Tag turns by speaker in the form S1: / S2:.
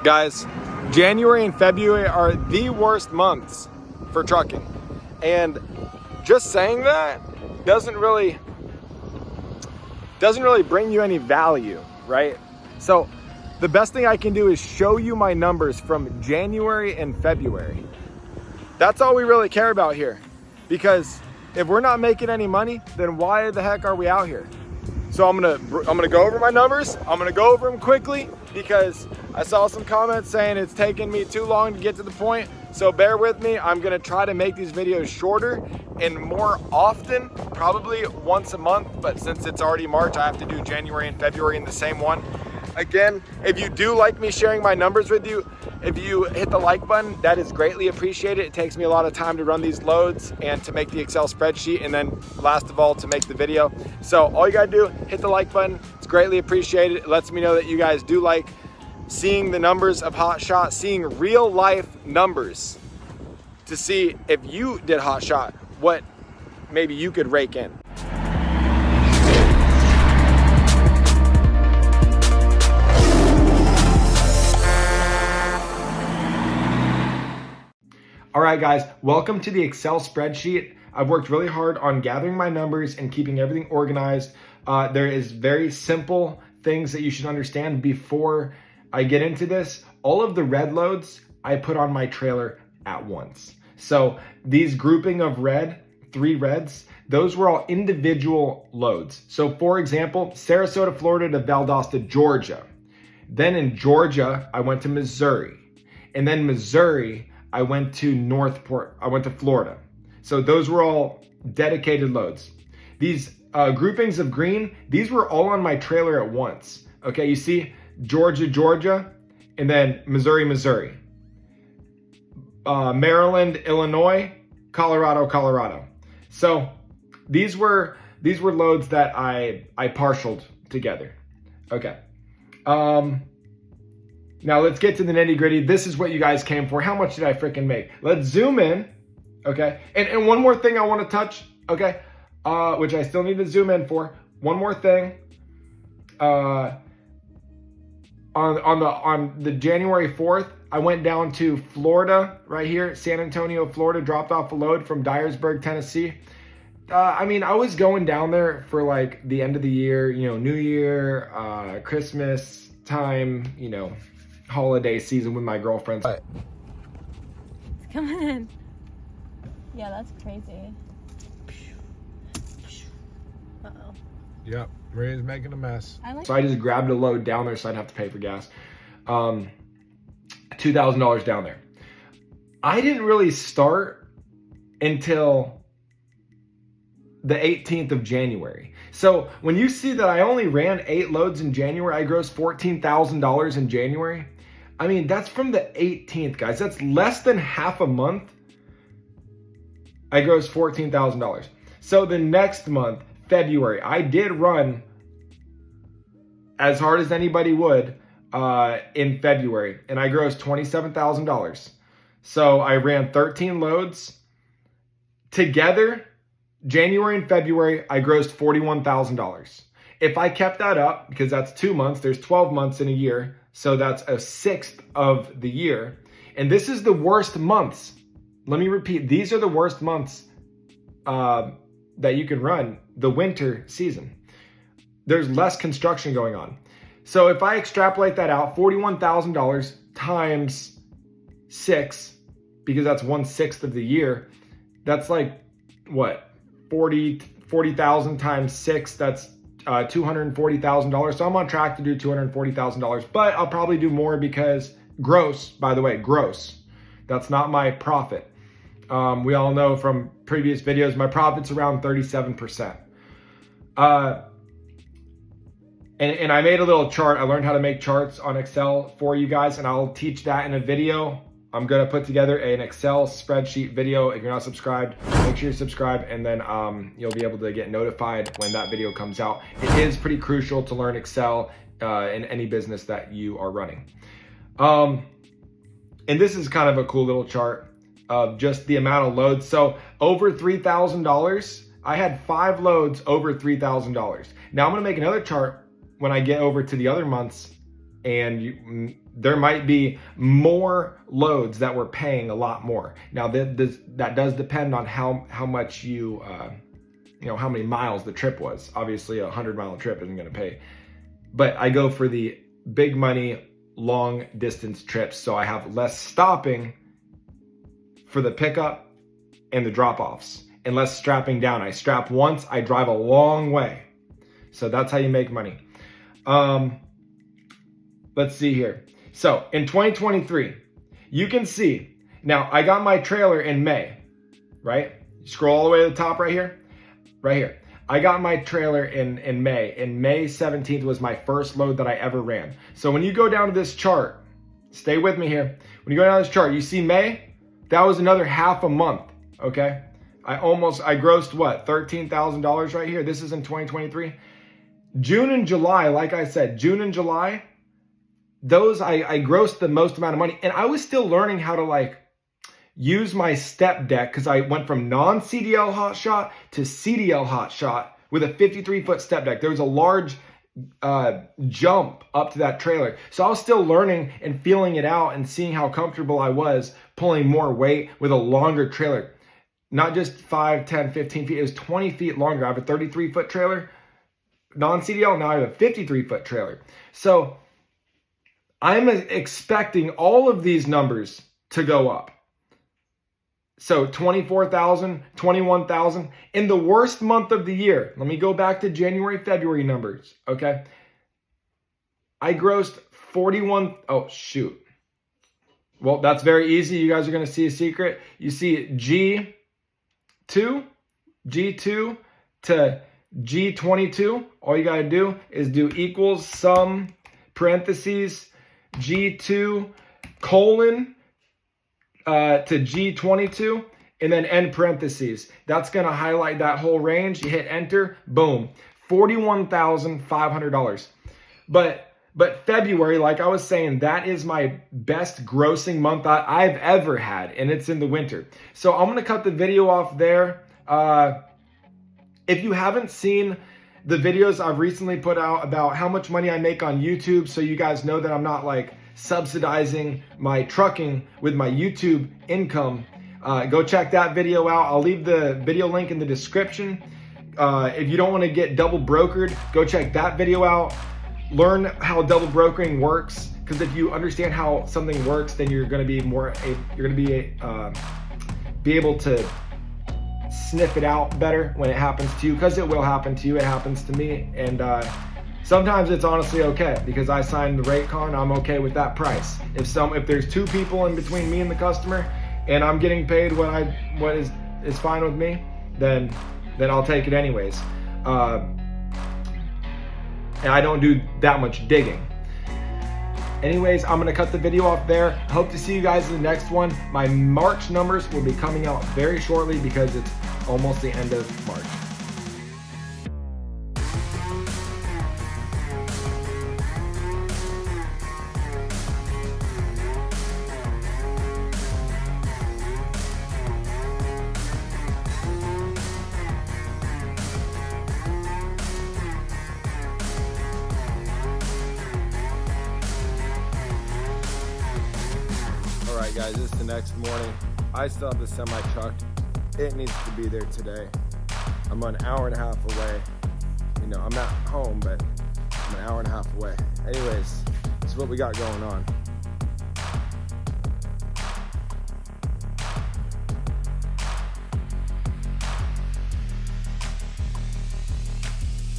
S1: Guys, January and February are the worst months for trucking. And just saying that doesn't really bring you any value, right? So the best thing I can do is show you my numbers from January and February. That's all we really care about here. Because if we're not making any money, then why the heck are we out here? So I'm gonna go over my numbers. I'm gonna go over them quickly because I saw some comments saying it's taking me too long to get to the point. So bear with me. I'm gonna try to make these videos shorter and more often, probably once a month. But since it's already March, I have to do January and February in the same one. Again, if you do like me sharing my numbers with you, if you hit the like button, that is greatly appreciated. It takes me a lot of time to run these loads and to make the Excel spreadsheet, and then last of all, to make the video. So all you gotta do, hit the like button. It's greatly appreciated. It lets me know that you guys do like seeing the numbers of Hotshot, seeing real life numbers to see if you did Hotshot, what maybe you could rake in. All right, guys, welcome to the Excel spreadsheet. I've worked really hard on gathering my numbers and keeping everything organized. There is very simple things that you should understand before I get into this. All of the red loads I put on my trailer at once. So these grouping of red, 3 reds, those were all individual loads. So for example, Sarasota, Florida to Valdosta, Georgia. Then in Georgia, I went to Missouri. And then Missouri, I went to Florida. So those were all dedicated loads. These groupings of green, these were all on my trailer at once. Okay, you see Georgia, Georgia, and then Missouri, Missouri. Maryland, Illinois, Colorado, Colorado. So these were loads that I partialed together. Okay. Now let's get to the nitty gritty. This is what you guys came for. How much did I freaking make? Let's zoom in, okay? And one more thing I want to touch, okay? Which I still need to zoom in for. One more thing. On the January 4th, I went down to Florida, right here, San Antonio, Florida, dropped off a load from Dyersburg, Tennessee. I mean, I was going down there for like the end of the year, you know, New Year, Christmas time, you know, holiday season with my girlfriends.
S2: It's coming in. Yeah, that's crazy. Uh-oh.
S3: Yep, Maria's making a mess.
S1: So I just grabbed a load down there so I'd have to pay for gas. $2,000 down there. I didn't really start until the 18th of January. So when you see that I only ran 8 loads in January, I grossed $14,000 in January. I mean, that's from the 18th, guys. That's less than half a month. I grossed $14,000. So the next month, February, I did run as hard as anybody would in February, and I grossed $27,000. So I ran 13 loads. Together, January and February, I grossed $41,000. If I kept that up, because that's 2 months, there's 12 months in a year, so that's a sixth of the year. And this is the worst months. Let me repeat, these are the worst months that you can run, the winter season. There's less construction going on. So if I extrapolate that out, $41,000 times 6, because that's 1/6 of the year, that's like, what, 40,000 times 6, that's $240,000. So I'm on track to do $240,000, but I'll probably do more because gross, by the way, gross. That's not my profit. We all know from previous videos, my profit's around 37%. And I made a little chart. I learned how to make charts on Excel for you guys, and I'll teach that in a video. I'm gonna put together an Excel spreadsheet video. If you're not subscribed, make sure you subscribe, and then you'll be able to get notified when that video comes out. It is pretty crucial to learn Excel in any business that you are running. And this is kind of a cool little chart of just the amount of loads. So over $3,000, I had 5 loads over $3,000. Now I'm gonna make another chart when I get over to the other months and there might be more loads that we're paying a lot more. Now that does depend on how much you know, how many miles the trip was. Obviously a 100-mile trip isn't gonna pay, but I go for the big money, long distance trips. So I have less stopping for the pickup and the drop-offs and less strapping down. I strap once, I drive a long way. So that's how you make money. Let's see here. So in 2023, you can see, now I got my trailer in May, right? Scroll all the way to the top right here. Right here. I got my trailer in May. And May 17th was my first load that I ever ran. So when you go down to this chart, stay with me here. When you go down to this chart, you see May? That was another half a month, okay? I grossed what? $13,000 right here. This is in 2023. June and July, like I said, June and July, those I grossed the most amount of money. And I was still learning how to like use my step deck because I went from non-CDL Hotshot to CDL Hotshot with a 53-foot step deck. There was a large jump up to that trailer. So I was still learning and feeling it out and seeing how comfortable I was pulling more weight with a longer trailer. Not just 5, 10, 15 feet. It was 20 feet longer. I have a 33-foot trailer, non-CDL. Now I have a 53-foot trailer. So I'm expecting all of these numbers to go up. So 24,000, 21,000 in the worst month of the year. Let me go back to January, February numbers, okay? I grossed 41, oh shoot. Well, that's very easy. You guys are gonna see a secret. You see G2 to G22. All you gotta do is do equals sum parentheses G2 colon to G22 and then end parentheses. That's gonna highlight that whole range. You hit enter, boom, $41,500. But February, like I was saying, that is my best grossing month I've ever had, and it's in the winter. So I'm gonna cut the video off there. If you haven't seen the videos I've recently put out about how much money I make on YouTube, so you guys know that I'm not like subsidizing my trucking with my YouTube income, go check that video out. I'll leave the video link in the description. If you don't want to get double brokered, go check that video out. Learn how double brokering works, because if you understand how something works, then you're going to be be able to sniff it out better when it happens to you, because it will happen to you. It happens to me, and sometimes it's honestly okay because I signed the rate card. I'm okay with that price. If there's two people in between me and the customer, and I'm getting paid what is fine with me, then I'll take it anyways. And I don't do that much digging. Anyways, I'm gonna cut the video off there. Hope to see you guys in the next one. My March numbers will be coming out very shortly because it's almost the end of March. Alright guys, it's the next morning. I still have the semi truck. It needs to be there today. I'm an hour and a half away. You know, I'm not home, but I'm an hour and a half away. Anyways, this is what we got going on.